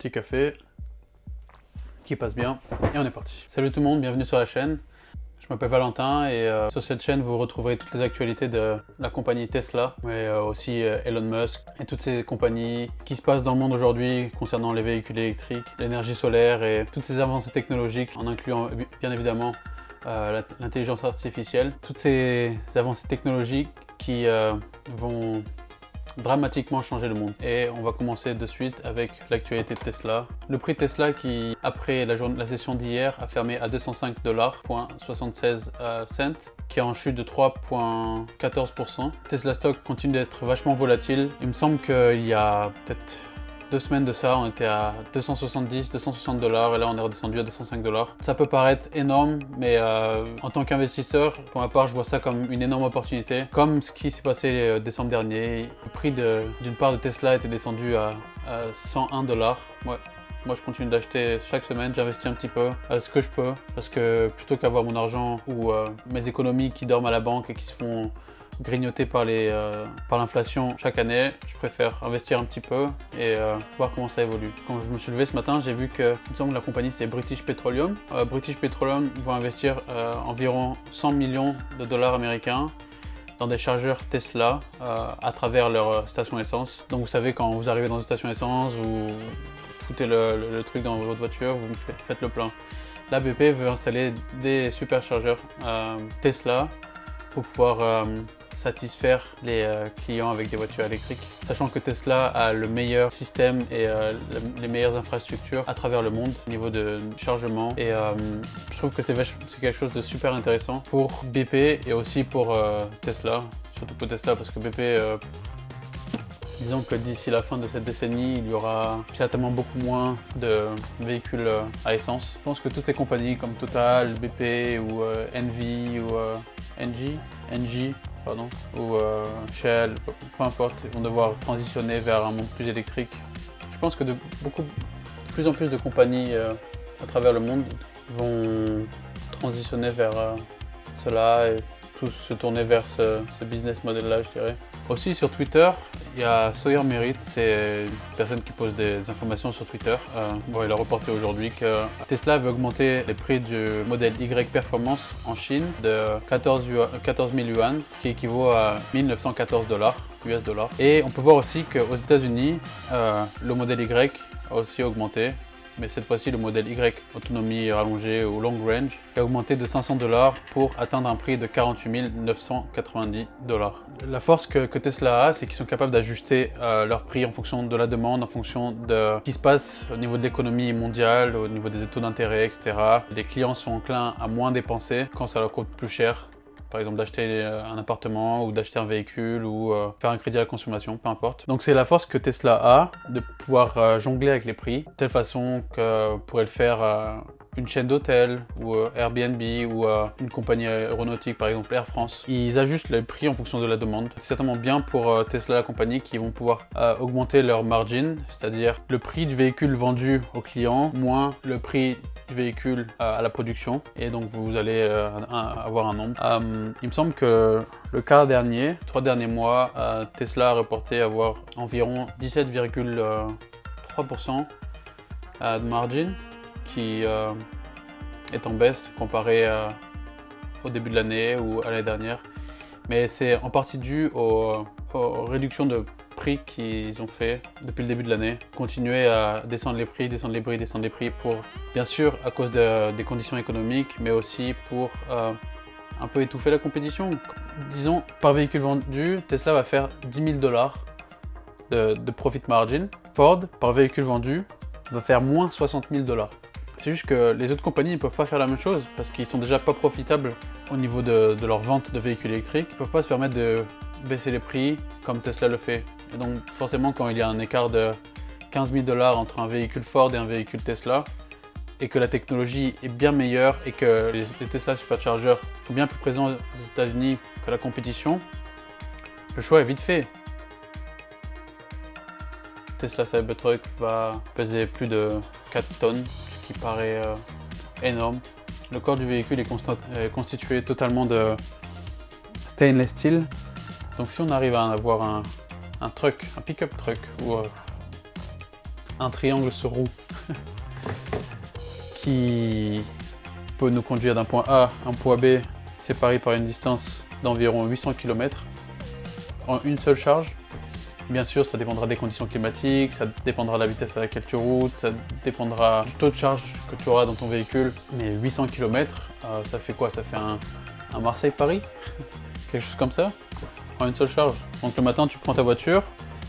Petit café qui passe bien et on est parti. Salut tout le monde, bienvenue sur la chaîne. Je m'appelle Valentin et sur cette chaîne vous retrouverez toutes les actualités de la compagnie Tesla, mais aussi Elon Musk et toutes ces compagnies qui se passent dans le monde aujourd'hui concernant les véhicules électriques, l'énergie solaire et toutes ces avancées technologiques en incluant bien évidemment l'intelligence artificielle. Toutes ces avancées technologiques qui vont dramatiquement changer le monde. Et on va commencer de suite avec l'actualité de Tesla. Le prix de Tesla qui, après la session d'hier, a fermé à 205,76 $, qui est en chute de 3,14%. Tesla stock continue d'être vachement volatile. Il me semble qu'il y a peut-être 2 semaines de ça, on était à 270, 260 $, et là on est redescendu à 205 $. Ça peut paraître énorme, mais en tant qu'investisseur, pour ma part, je vois ça comme une énorme opportunité. Comme ce qui s'est passé décembre dernier, le prix d'une part de Tesla était descendu à 101 $. Ouais. Moi, je continue d'acheter chaque semaine, j'investis un petit peu ce que je peux, parce que plutôt qu'avoir mon argent ou mes économies qui dorment à la banque et qui se font grignoter par l'inflation chaque année, je préfère investir un petit peu et voir comment ça évolue. Quand je me suis levé ce matin, j'ai vu que, il me semble que la compagnie c'est British Petroleum. British Petroleum va investir environ 100 millions de dollars américains dans des chargeurs Tesla à travers leur station essence. Donc vous savez, quand vous arrivez dans une station essence, vous foutez le truc dans votre voiture, vous faites le plein. La BP veut installer des superchargeurs Tesla pour pouvoir satisfaire les clients avec des voitures électriques. Sachant que Tesla a le meilleur système et les meilleures infrastructures à travers le monde au niveau de chargement. Et je trouve que c'est quelque chose de super intéressant pour BP et aussi pour Tesla. Surtout pour Tesla parce que BP, disons que d'ici la fin de cette décennie, il y aura certainement beaucoup moins de véhicules à essence. Je pense que toutes ces compagnies comme Total, BP ou Envy ou Engie, ou Shell, peu importe, ils vont devoir transitionner vers un monde plus électrique. Je pense que de plus en plus de compagnies à travers le monde vont transitionner vers cela et tous se tourner vers ce business model-là, je dirais. Aussi sur Twitter, il y a Sawyer Merritt, c'est une personne qui pose des informations sur Twitter. Il a reporté aujourd'hui que Tesla veut augmenter les prix du modèle Y Performance en Chine de 14 000 yuan, ce qui équivaut à 1914 US $. Et on peut voir aussi qu'aux États-Unis, le modèle Y a aussi augmenté. Mais cette fois-ci, le modèle Y autonomie rallongée ou long range a augmenté de 500 $ pour atteindre un prix de 48 990 $. La force que Tesla a, c'est qu'ils sont capables d'ajuster leur prix en fonction de la demande, en fonction de ce qui se passe au niveau de l'économie mondiale, au niveau des taux d'intérêt, etc. Les clients sont enclins à moins dépenser quand ça leur coûte plus cher. Par exemple d'acheter un appartement ou d'acheter un véhicule ou faire un crédit à la consommation, peu importe. Donc c'est la force que Tesla a de pouvoir jongler avec les prix, de telle façon que pourrait le faire une chaîne d'hôtels ou Airbnb ou une compagnie aéronautique, par exemple Air France. Ils ajustent les prix en fonction de la demande. C'est certainement bien pour Tesla, la compagnie, qui vont pouvoir augmenter leur margin, c'est-à-dire le prix du véhicule vendu au client moins le prix du véhicule à la production, et donc vous allez avoir un nombre. Il me semble que le quart dernier, 3 derniers mois, Tesla a reporté avoir environ 17,3% de margin, qui est en baisse comparé au début de l'année ou à l'année dernière. Mais c'est en partie dû aux réductions de prix qu'ils ont fait depuis le début de l'année. Continuer à descendre les prix pour, bien sûr, à cause des conditions économiques, mais aussi pour un peu étouffer la compétition. Disons, par véhicule vendu, Tesla va faire 10 000 $ de profit margin. Ford, par véhicule vendu, va faire moins 60 000 $. C'est juste que les autres compagnies ne peuvent pas faire la même chose parce qu'ils sont déjà pas profitables au niveau de leur vente de véhicules électriques. Ils ne peuvent pas se permettre de baisser les prix comme Tesla le fait. Et donc forcément, quand il y a un écart de 15 000 $ entre un véhicule Ford et un véhicule Tesla, et que la technologie est bien meilleure et que les Tesla Superchargers sont bien plus présents aux États-Unis que la compétition, le choix est vite fait. Tesla Cybertruck va peser plus de 4 tonnes, ce qui paraît énorme. Le corps du véhicule est constitué totalement de stainless steel. Donc si on arrive à avoir un truck, un pick-up truck ou un triangle sur roue qui peut nous conduire d'un point A à un point B séparé par une distance d'environ 800 km en une seule charge. Bien sûr, ça dépendra des conditions climatiques, ça dépendra de la vitesse à laquelle tu roules, ça dépendra du taux de charge que tu auras dans ton véhicule. Mais 800 km, ça fait quoi? Ça fait un Marseille-Paris quelque chose comme ça, en une seule charge. Donc le matin, tu prends ta voiture,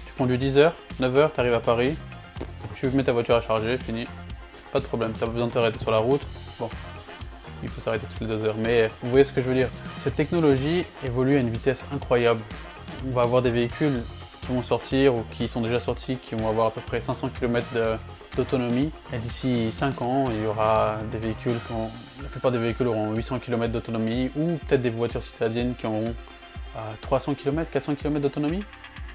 tu conduis 10 heures, 9 heures, tu arrives à Paris, tu mets ta voiture à charger, fini. Pas de problème, tu n'as pas besoin de t'arrêter sur la route. Bon, il faut s'arrêter toutes les 2 heures. Mais vous voyez ce que je veux dire. Cette technologie évolue à une vitesse incroyable. On va avoir des véhicules qui vont sortir ou qui sont déjà sortis, qui vont avoir à peu près 500 km d'autonomie. Et d'ici 5 ans, il y aura des véhicules la plupart des véhicules auront 800 km d'autonomie ou peut-être des voitures citadines qui auront 300 km, 400 km d'autonomie.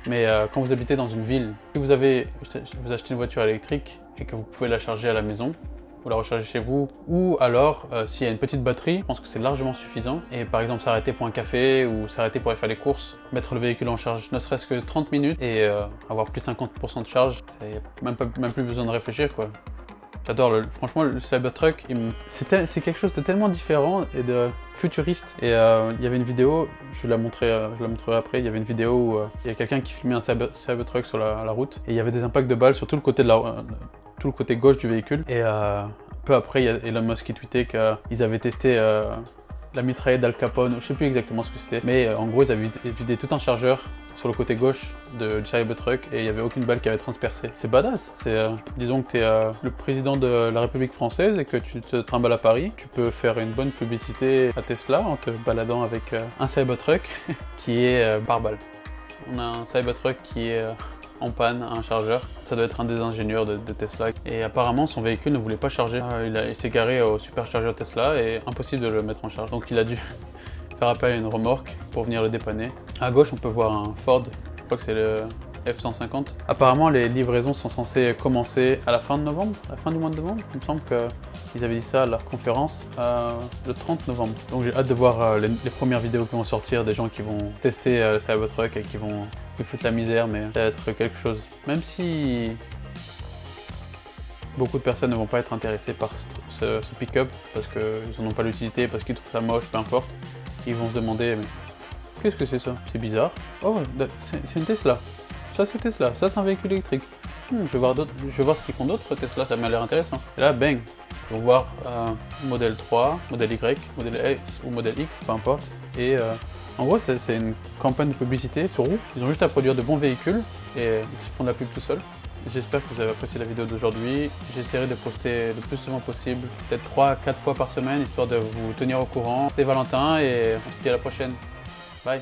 Mais quand vous habitez dans une ville, si vous achetez une voiture électrique et que vous pouvez la charger à la maison, ou la recharger chez vous, ou alors s'il y a une petite batterie, je pense que c'est largement suffisant. Et par exemple s'arrêter pour un café ou s'arrêter pour aller faire les courses, mettre le véhicule en charge ne serait-ce que 30 minutes et avoir plus de 50% de charge, c'est même plus besoin de réfléchir quoi. J'adore, franchement le Cybertruck, c'est quelque chose de tellement différent et de futuriste. Et il y avait une vidéo, je la montrerai après, il y avait une vidéo où il y a quelqu'un qui filmait un Cybertruck sur la route et il y avait des impacts de balles sur tout le côté tout le côté gauche du véhicule. Et peu après, il y a Elon Musk qui tweetait qu'ils avaient testé la mitraillette d'Al Capone, je sais plus exactement ce que c'était, mais en gros ils avaient vidé tout un chargeur sur le côté gauche du Cybertruck et il n'y avait aucune balle qui avait transpercé. C'est badass. Disons que tu es le président de la République française et que tu te trimbales à Paris, tu peux faire une bonne publicité à Tesla en te baladant avec un Cybertruck qui est par balle. On a un Cybertruck qui est en panne à un chargeur. Ça doit être un des ingénieurs de Tesla. Et apparemment, son véhicule ne voulait pas charger. Il s'est garé au superchargeur Tesla et impossible de le mettre en charge. Donc il a dû faire appel à une remorque pour venir le dépanner. À gauche, on peut voir un Ford. Je crois que c'est le F-150. Apparemment, les livraisons sont censées commencer à la fin de novembre, à la fin du mois de novembre. Il me semble qu'ils avaient dit ça à leur conférence le 30 novembre. Donc j'ai hâte de voir les premières vidéos qui vont sortir, des gens qui vont tester le Cybertruck et qui vont foutre la misère, mais ça va être quelque chose. Même si beaucoup de personnes ne vont pas être intéressées par ce pick-up parce qu'ils n'en ont pas l'utilité, parce qu'ils trouvent ça moche, peu importe. Ils vont se demander, mais qu'est-ce que c'est ça? C'est bizarre. Oh, c'est une Tesla. Ça c'est Tesla, ça c'est un véhicule électrique. Je vais voir ce qu'ils font d'autres Tesla, ça m'a l'air intéressant. Et là, bang, ils vont voir modèle 3, modèle Y, modèle S ou modèle X, peu importe. Et en gros, c'est une campagne de publicité sur roue. Ils ont juste à produire de bons véhicules et ils se font de la pub tout seuls. J'espère que vous avez apprécié la vidéo d'aujourd'hui. J'essaierai de poster le plus souvent possible, peut-être 3 à 4 fois par semaine, histoire de vous tenir au courant. C'était Valentin et on se dit à la prochaine. Bye.